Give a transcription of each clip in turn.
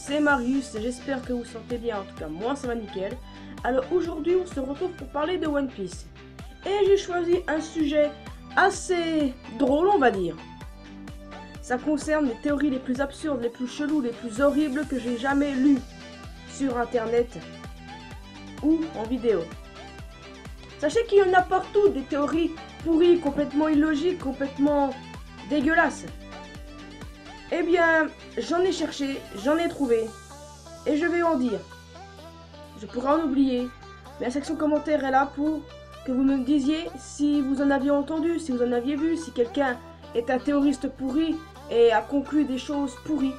c'est Marius, j'espère que vous vous sentez bien, en tout cas moi ça va nickel. Alors aujourd'hui on se retrouve pour parler de One Piece. Et j'ai choisi un sujet assez drôle on va dire. Ça concerne les théories les plus absurdes, les plus cheloues, les plus horribles que j'ai jamais lues sur internet ou en vidéo. Sachez qu'il y en a partout des théories pourries, complètement illogiques, complètement dégueulasses. Eh bien, j'en ai cherché, j'en ai trouvé, et je vais en dire. Je pourrais en oublier, mais la section commentaires est là pour que vous me disiez si vous en aviez entendu, si vous en aviez vu, si quelqu'un est un théoriste pourri et a conclu des choses pourries.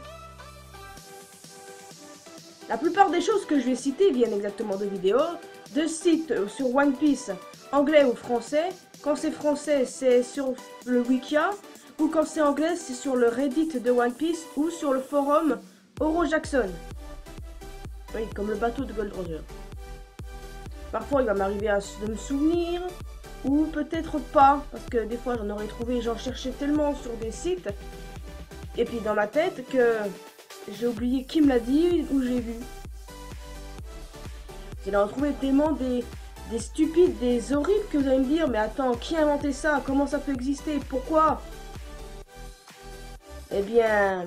La plupart des choses que je vais citer viennent exactement de vidéos, de sites sur One Piece, anglais ou français. Quand c'est français, c'est sur le Wikia, ou quand c'est anglais, c'est sur le Reddit de One Piece, ou sur le forum Oro Jackson. Oui, comme le bateau de Gold Roger. Parfois, il va m'arriver de me souvenir, ou peut-être pas, parce que des fois, j'en aurais trouvé, j'en cherchais tellement sur des sites, et puis dans ma tête, que j'ai oublié qui me l'a dit, ou j'ai vu. J'ai retrouvé tellement des stupides, des horribles que vous allez me dire, mais attends, qui a inventé ça? Comment ça peut exister? Pourquoi? Eh bien,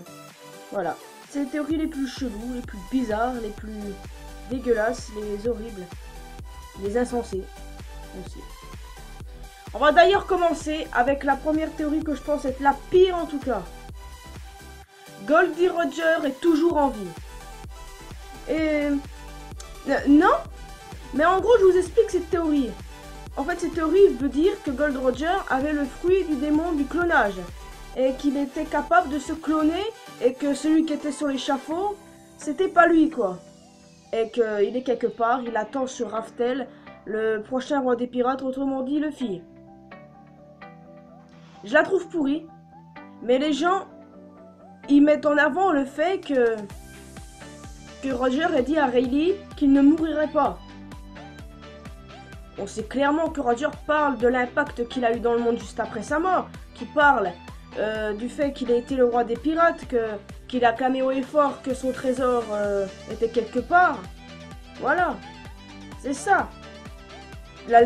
voilà. C'est les théories les plus cheloues, les plus bizarres, les plus dégueulasses, les horribles, les insensés aussi. On va d'ailleurs commencer avec la première théorie que je pense être la pire en tout cas. Goldie Roger est toujours en vie. Et... non, mais en gros je vous explique cette théorie. En fait cette théorie veut dire que Gold Roger avait le fruit du démon du clonage. Et qu'il était capable de se cloner et que celui qui était sur l'échafaud, c'était pas lui quoi. Et qu'il est quelque part, il attend sur Raftel, le prochain roi des pirates, autrement dit Luffy. Je la trouve pourrie, mais les gens, ils mettent en avant le fait que Roger ait dit à Rayleigh qu'il ne mourrait pas. On sait clairement que Roger parle de l'impact qu'il a eu dans le monde juste après sa mort, qu'il parle du fait qu'il a été le roi des pirates, qu'il a clamé haut et fort que son trésor était quelque part. Voilà, c'est ça.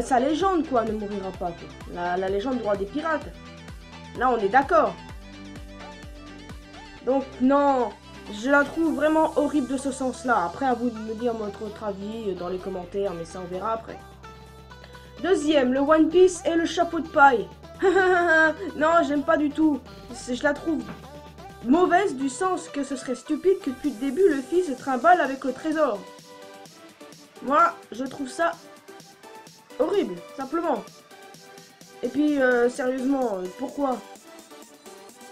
Sa légende quoi ne mourira pas quoi. La légende du roi des pirates. Là on est d'accord. Donc non, je la trouve vraiment horrible de ce sens-là. Après à vous de me dire votre avis dans les commentaires, mais ça on verra après. Deuxième, le One Piece et le chapeau de paille. Non, j'aime pas du tout. Je la trouve mauvaise du sens que ce serait stupide que depuis le début Luffy se trimballe avec le trésor. Moi, je trouve ça horrible, simplement. Et puis, sérieusement, pourquoi?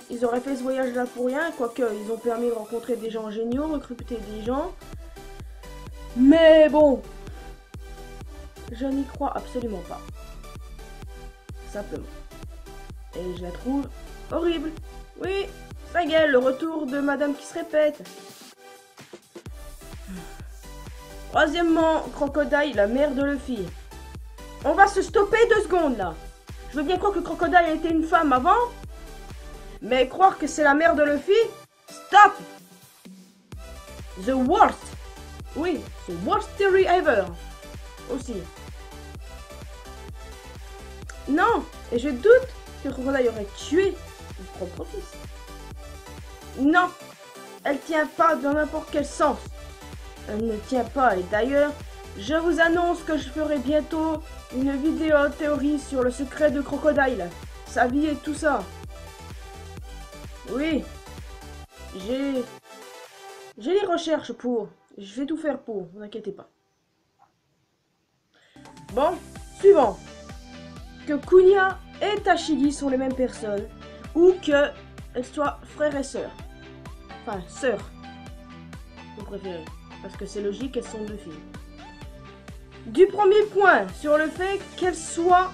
Ils auraient fait ce voyage-là pour rien, quoique ils ont permis de rencontrer des gens géniaux, recruter des gens. Mais bon, je n'y crois absolument pas. Simplement. Et je la trouve horrible. Oui, sa gueule, le retour de madame qui se répète. Troisièmement, Crocodile, la mère de Luffy. On va se stopper 2 secondes là. Je veux bien croire que Crocodile a été une femme avant. Mais croire que c'est la mère de Luffy, stop. The worst. Oui, the worst theory ever. Aussi. Non, et je doute que Crocodile aurait tué son propre fils. Non, elle tient pas dans n'importe quel sens. Elle ne tient pas, et d'ailleurs, je vous annonce que je ferai bientôt une vidéo théorie sur le secret de Crocodile, sa vie et tout ça. Oui, j'ai les recherches pour, je vais tout faire pour, ne vous inquiétez pas. Bon, suivant. Que Kunia et Tashigi sont les mêmes personnes, ou qu'elles soient frères et sœurs. Enfin, sœurs, vous préférez, parce que c'est logique, elles sont 2 filles. Du premier point, sur le fait qu'elles soient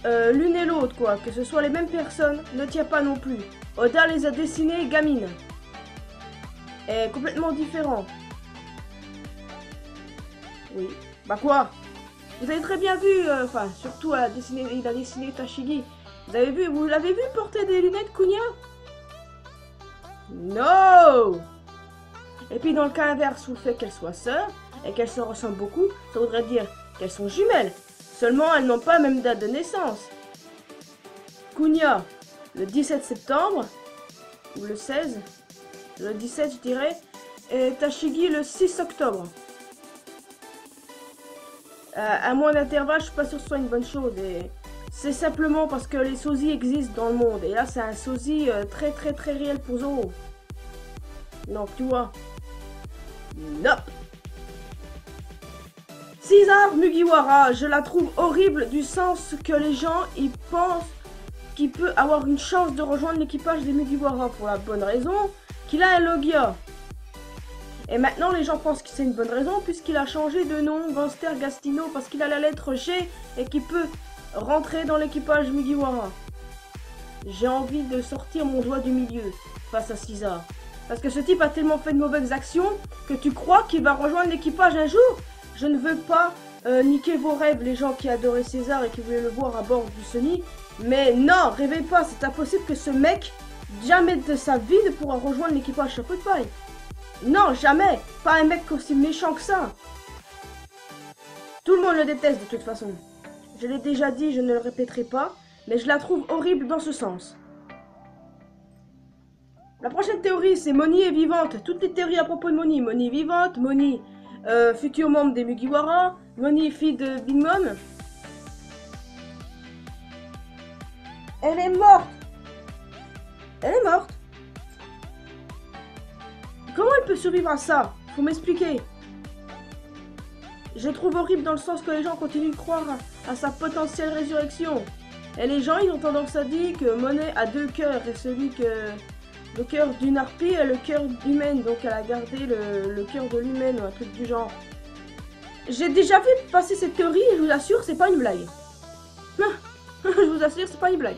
l'une et l'autre, quoi, que ce soit les mêmes personnes, ne tient pas non plus. Oda les a dessinées gamines. Et complètement différents. Oui, bah quoi? Vous avez très bien vu, enfin, surtout il a dessiné Tashigi. Vous l'avez vu porter des lunettes, Kunia? No! Et puis dans le cas inverse, le fait qu'elles soient sœurs et qu'elles se ressemblent beaucoup, ça voudrait dire qu'elles sont jumelles. Seulement, elles n'ont pas la même date de naissance. Kunya, le 17 septembre, ou le 16, le 17 je dirais, et Tashigi le 6 octobre. À moins d'intervalle, je suis pas sûre que ce soit une bonne chose. Et c'est simplement parce que les sosies existent dans le monde. Et là, c'est un sosie très réel pour Zoro. Donc, tu vois. Nope. Caesar Mugiwara, je la trouve horrible du sens que les gens ils pensent qu'il peut avoir une chance de rejoindre l'équipage des Mugiwara pour la bonne raison qu'il a un Logia. Et maintenant les gens pensent que c'est une bonne raison puisqu'il a changé de nom, Gangster Gastino, parce qu'il a la lettre G et qu'il peut rentrer dans l'équipage Mugiwara. J'ai envie de sortir mon doigt du milieu face à Caesar. Parce que ce type a tellement fait de mauvaises actions que tu crois qu'il va rejoindre l'équipage un jour. Je ne veux pas niquer vos rêves, les gens qui adoraient César et qui voulaient le voir à bord du Sunny. Mais non, rêvez pas, c'est impossible que ce mec, jamais de sa vie, ne pourra rejoindre l'équipage Chapeau de Paille. Non, jamais. Pas un mec aussi méchant que ça. Tout le monde le déteste de toute façon. Je l'ai déjà dit, je ne le répéterai pas, mais je la trouve horrible dans ce sens. La prochaine théorie, c'est Moni est vivante. Toutes les théories à propos de Moni. Moni est vivante, Moni, futur membre des Mugiwara, Moni, fille de Big Mom. Elle est morte. Elle est morte. Comment elle peut survivre à ça? Faut m'expliquer. Je trouve horrible dans le sens que les gens continuent de croire à sa potentielle résurrection. Et les gens, ils ont tendance à dire que Monet a deux cœurs. Et celui que... le cœur d'une harpie et le cœur humaine. Donc elle a gardé le cœur de l'humaine ou un truc du genre. J'ai déjà vu passer cette théorie et je vous assure, c'est pas une blague. Je vous assure, c'est pas une blague.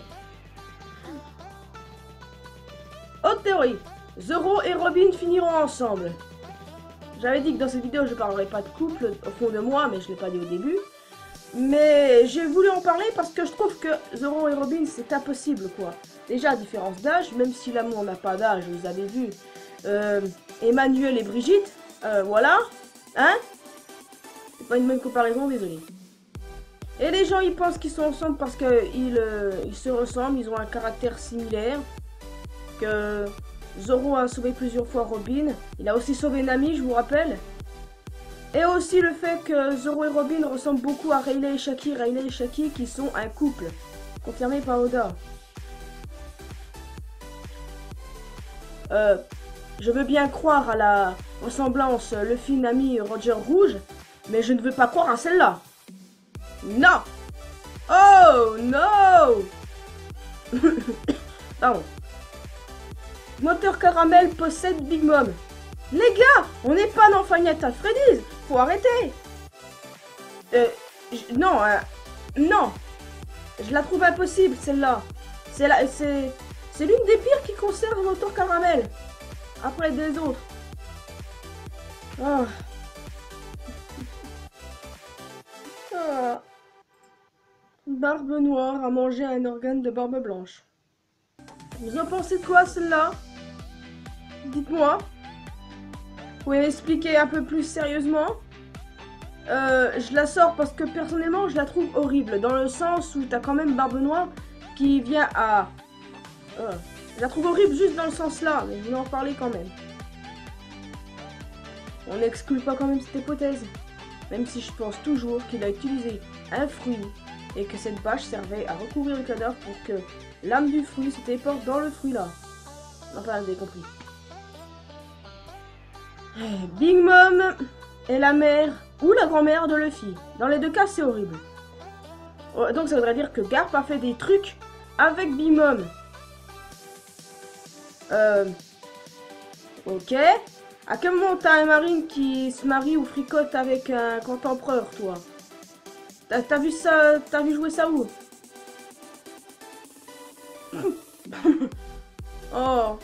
Autre théorie. Zoro et Robin finiront ensemble. J'avais dit que dans cette vidéo je parlerai pas de couple au fond de moi, mais je l'ai pas dit au début. Mais j'ai voulu en parler parce que je trouve que Zoro et Robin c'est impossible quoi. Déjà différence d'âge, même si l'amour n'a pas d'âge, vous avez vu. Emmanuel et Brigitte, voilà. Hein? C'est pas une bonne comparaison, désolé. Et les gens ils pensent qu'ils sont ensemble parce qu'ils ils se ressemblent, ils ont un caractère similaire. Que Zoro a sauvé plusieurs fois Robin. Il a aussi sauvé Nami, je vous rappelle. Et aussi le fait que Zoro et Robin ressemblent beaucoup à Rayleigh et Shaki. Rayleigh et Shaki qui sont un couple. Confirmé par Oda. Je veux bien croire à la ressemblance Luffy-Nami Roger Rouge. Mais je ne veux pas croire à celle-là. Non. Oh no. Pardon. Moteur Caramel possède Big Mom. Les gars, on n'est pas dans Five Nights at Freddy's. Faut arrêter. Non, non. Je la trouve impossible, celle-là. C'est l'une des pires qui conserve Moteur Caramel. Après des autres. Ah. Ah. Barbe noire a mangé un organe de barbe blanche. Vous en pensez de quoi, celle-là? Dites-moi. Vous pouvez m'expliquer un peu plus sérieusement? Je la sors parce que personnellement, je la trouve horrible. Dans le sens où t'as quand même Barbe Noire qui vient à... je la trouve horrible juste dans le sens là, mais je vais en parler quand même. On n'exclut pas quand même cette hypothèse. Même si je pense toujours qu'il a utilisé un fruit et que cette bâche servait à recouvrir le cadavre pour que l'âme du fruit se téléporte dans le fruit là. Enfin, vous avez compris. Big Mom est la mère ou la grand-mère de Luffy. Dans les deux cas, c'est horrible. Donc ça voudrait dire que Garp a fait des trucs avec Big Mom. Ok. À quel moment t'as un marine qui se marie ou fricote avec un grand empereur, toi? T'as vu ça? T'as vu jouer ça où? Oh.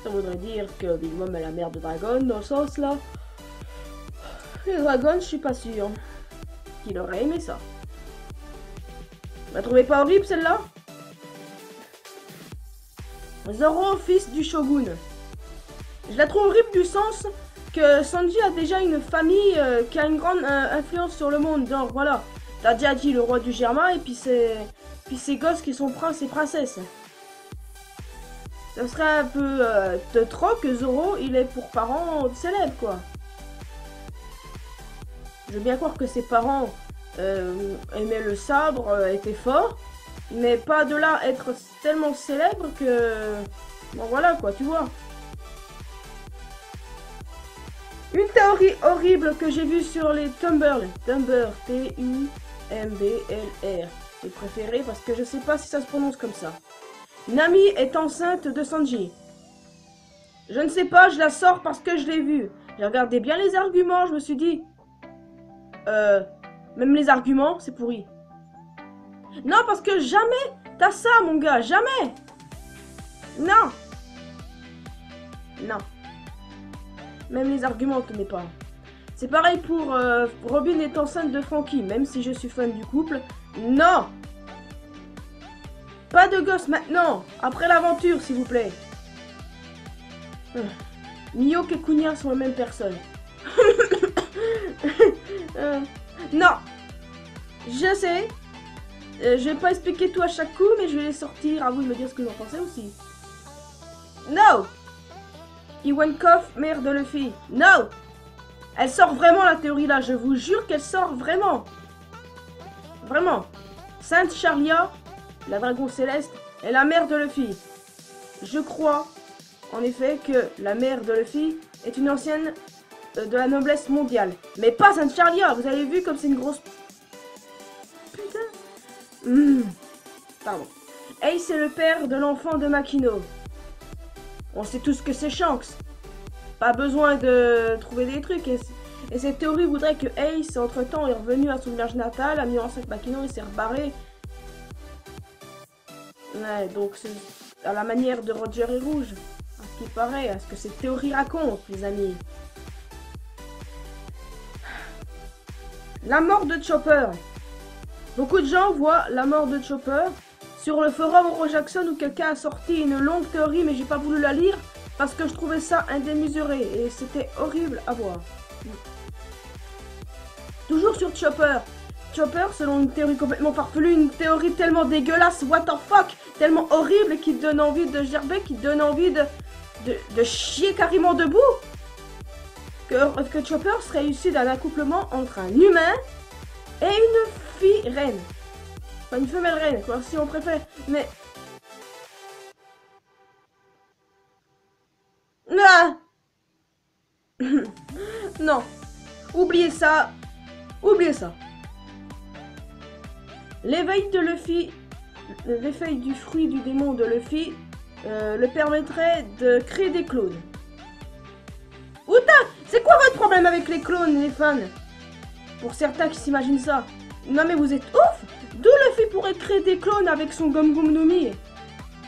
Ça voudrait dire que Big Mom est la mère de Dragon dans le sens là. Et Dragon, je suis pas sûre qu'il aurait aimé ça. Vous la trouvez pas horrible celle-là? Zoro, fils du shogun. Je la trouve horrible du sens que Sanji a déjà une famille qui a une grande influence sur le monde. Genre, voilà, t'as déjà dit le roi du Germain et puis ses gosses qui sont princes et princesses. Ça serait un peu de trop que Zoro, il est pour parents célèbres, quoi. Je veux bien croire que ses parents aimaient le sabre, étaient forts, mais pas de là être tellement célèbre que... Bon, voilà, quoi, tu vois. Une théorie horrible que j'ai vue sur les Tumblr, T-U-M-B-L-R. J'ai préféré parce que je sais pas si ça se prononce comme ça. Nami est enceinte de Sanji. Je ne sais pas, je la sors parce que je l'ai vue. J'ai regardé bien les arguments, je me suis dit... même les arguments, c'est pourri. Non, parce que jamais t'as ça, mon gars, jamais. Non. Non. Même les arguments, tenez pas. C'est pareil pour Robin est enceinte de Franky, même si je suis fan du couple. Non. Pas de gosse maintenant. Après l'aventure, s'il vous plaît. Mihawk et Kunya sont les mêmes personnes. Non. Je sais. Je vais pas expliquer tout à chaque coup, mais je vais les sortir. À vous de me dire ce que vous en pensez aussi. No. Ivankov, mère de Luffy. No. Elle sort vraiment la théorie là. Je vous jure qu'elle sort vraiment. Vraiment. Sainte Charlia, la dragon céleste, est la mère de Luffy. Je crois, en effet, que la mère de Luffy est une ancienne de la noblesse mondiale. Mais pas Sainte Charlia. Vous avez vu comme c'est une grosse... Putain. Pardon. Ace est le père de l'enfant de Makino. On sait tous que c'est Shanks. Pas besoin de trouver des trucs. Et cette théorie voudrait que Ace, entre-temps, est revenu à son village natal, a mis enceinte Makino et s'est rebarré. Ouais, donc c'est à la manière de Roger et Rouge. À ce qui paraît, à ce que cette théorie raconte, les amis. La mort de Chopper. Beaucoup de gens voient la mort de Chopper sur le forum Oro Jackson où quelqu'un a sorti une longue théorie, mais j'ai pas voulu la lire parce que je trouvais ça indémesuré et c'était horrible à voir. Toujours sur Chopper. Chopper, selon une théorie complètement farfelue, une théorie tellement dégueulasse, what the fuck, tellement horrible qui te donne envie de gerber, qui te donne envie de chier carrément debout. Que Chopper serait issu d'un accouplement entre un humain et une fille reine. Enfin, une femelle reine, quoi, si on préfère. Mais... Ah. Non. Oubliez ça. Oubliez ça. L'éveil de Luffy, l'effet du fruit du démon de Luffy, le permettrait de créer des clones. Outa, c'est quoi votre problème avec les clones, les fans? Pour certains qui s'imaginent ça. Non mais vous êtes ouf. D'où Luffy pourrait créer des clones avec son Gum Gum no Mi?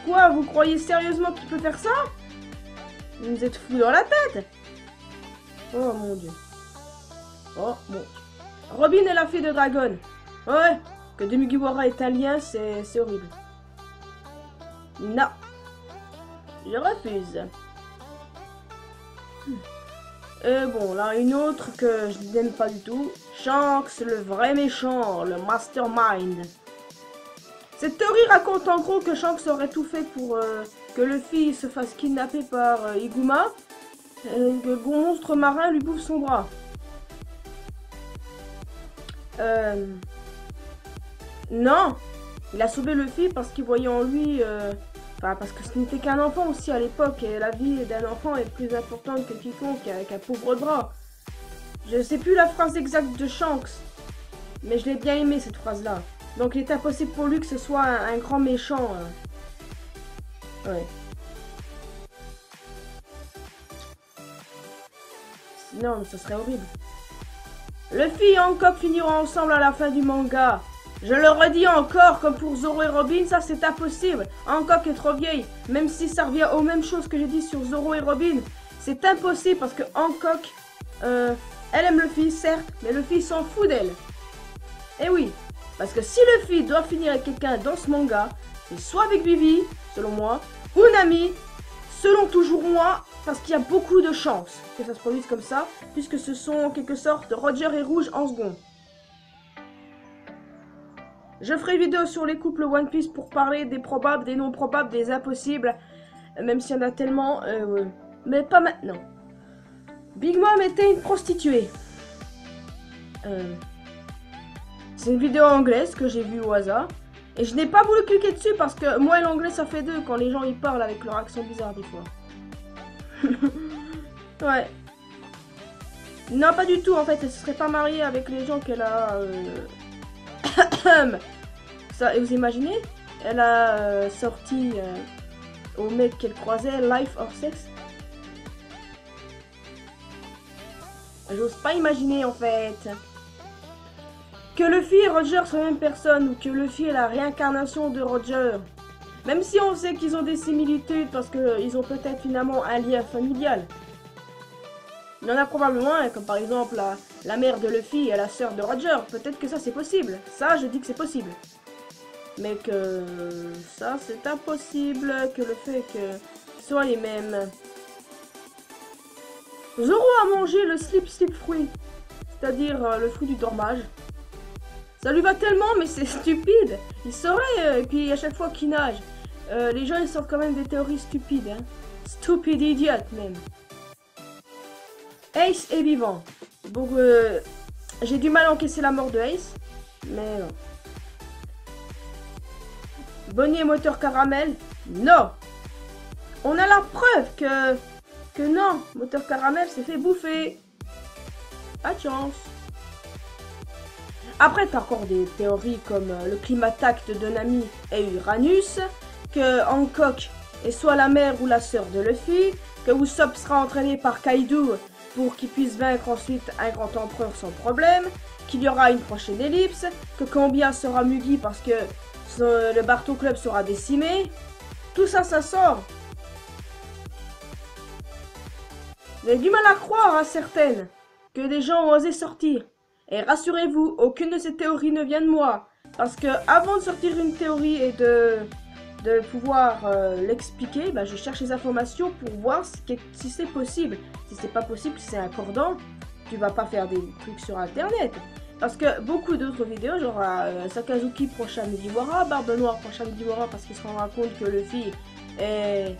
Quoi, vous croyez sérieusement qu'il peut faire ça? Vous êtes fous dans la tête. Oh mon dieu. Oh bon. Robin est la fille de Dragon. Ouais, que de Mugiwara est un lien, c'est horrible. Non. Je refuse. Bon, là, une autre que je n'aime pas du tout. Shanks, le vrai méchant, le mastermind. Cette théorie raconte en gros que Shanks aurait tout fait pour que Luffy se fasse kidnapper par Iguma. Que le monstre marin lui bouffe son bras. Non. Il a sauvé Luffy parce qu'il voyait en lui... Enfin, parce que ce n'était qu'un enfant aussi à l'époque, et la vie d'un enfant est plus importante que quiconque avec un pauvre bras. Je sais plus la phrase exacte de Shanks, mais je l'ai bien aimé cette phrase-là. Donc il est impossible pour lui que ce soit un grand méchant. Ouais. Sinon, ce serait horrible. Luffy et Hancock finiront ensemble à la fin du manga. Je le redis encore, comme pour Zoro et Robin, ça c'est impossible. Hancock est trop vieille, même si ça revient aux mêmes choses que j'ai dit sur Zoro et Robin. C'est impossible parce que Hancock, elle aime Luffy, certes, mais Luffy s'en fout d'elle. Et oui, parce que si Luffy doit finir avec quelqu'un dans ce manga, c'est soit avec Vivi, selon moi, ou Nami, selon toujours moi, parce qu'il y a beaucoup de chances que ça se produise comme ça, puisque ce sont en quelque sorte Roger et Rouge en second. Je ferai une vidéo sur les couples One Piece pour parler des probables, des non probables, des impossibles, même s'il y en a tellement, mais pas maintenant. Big Mom était une prostituée. C'est une vidéo anglaise que j'ai vue au hasard. Et je n'ai pas voulu cliquer dessus parce que moi et l'anglais ça fait deux quand les gens ils parlent avec leur accent bizarre des fois. Ouais. Non, pas du tout en fait, elle se serait pas mariée avec les gens qu'elle a... Ça, et vous imaginez? Elle a sorti au mec qu'elle croisait, Life or Sex. J'ose pas imaginer en fait. Que Luffy et Roger soient la même personne, ou que Luffy est la réincarnation de Roger. Même si on sait qu'ils ont des similitudes, parce qu'ils ont peut-être finalement un lien familial. Il y en a probablement un, comme par exemple la mère de Luffy et la sœur de Roger. Peut-être que ça c'est possible. Ça, je dis que c'est possible. Mais que ça c'est impossible, que le fait que ce soit les mêmes. Zoro a mangé le slip fruit, c'est-à-dire le fruit du dormage. Ça lui va tellement, mais c'est stupide. Il saurait, et puis à chaque fois qu'il nage, les gens ils sortent quand même des théories stupides. Hein. Stupid idiot même. Ace est vivant. Donc j'ai du mal à encaisser la mort de Ace, mais non. Bonnie et moteur caramel, non. On a la preuve que non, moteur caramel s'est fait bouffer. Pas de chance. Après, t'as encore des théories comme le climatact de Nami et Uranus, que Hancock est soit la mère ou la sœur de Luffy, que Usopp sera entraîné par Kaido pour qu'il puisse vaincre ensuite un grand empereur sans problème, qu'il y aura une prochaine ellipse, que Kambia sera Mugi parce que le Barto Club sera décimé. Tout ça, ça sort. J'ai du mal à croire à certaines que des gens ont osé sortir. Et rassurez-vous, aucune de ces théories ne vient de moi. Parce que avant de sortir une théorie et de pouvoir l'expliquer, bah, je cherche les informations pour voir si c'est possible. Si c'est pas possible, si c'est accordant, tu vas pas faire des trucs sur internet. Parce que beaucoup d'autres vidéos, genre Sakazuki prochain Mugiwara, Barbe Noire prochain Mugiwara parce qu'il se rendra compte que Luffy est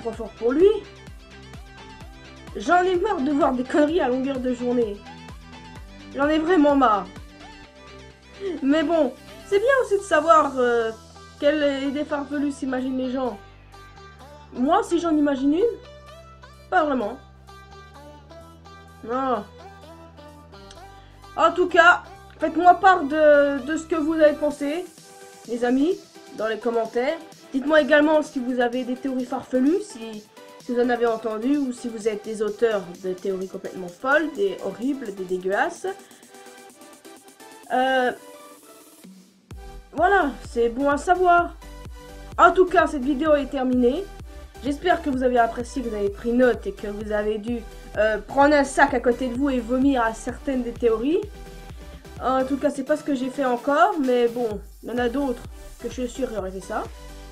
trop fort pour lui. J'en ai marre de voir des conneries à longueur de journée. J'en ai vraiment marre. Mais bon, c'est bien aussi de savoir quelle idée farfelue s'imaginent les gens. Moi, si j'en imagine une, pas vraiment. Non. En tout cas, faites-moi part de ce que vous avez pensé, les amis, dans les commentaires. Dites-moi également si vous avez des théories farfelues, si vous en avez entendu, ou si vous êtes des auteurs de théories complètement folles, des horribles, des dégueulasses. Voilà, c'est bon à savoir. En tout cas, cette vidéo est terminée. J'espère que vous avez apprécié, que vous avez pris note et que vous avez dû prendre un sac à côté de vous et vomir à certaines des théories. En tout cas, c'est pas ce que j'ai fait encore, mais bon, il y en a d'autres que je suis sûre qui auraient fait ça.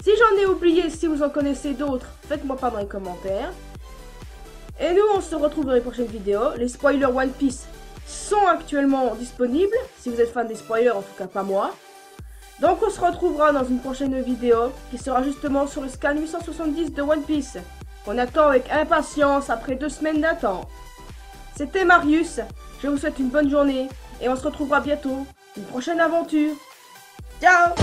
Si j'en ai oublié, si vous en connaissez d'autres, faites-moi part dans les commentaires. Et nous, on se retrouve dans les prochaines vidéos. Les spoilers One Piece sont actuellement disponibles. Si vous êtes fan des spoilers, en tout cas pas moi. Donc on se retrouvera dans une prochaine vidéo qui sera justement sur le scan 870 de One Piece. On attend avec impatience après 2 semaines d'attente. C'était Marius, je vous souhaite une bonne journée et on se retrouvera bientôt. Une prochaine aventure. Ciao!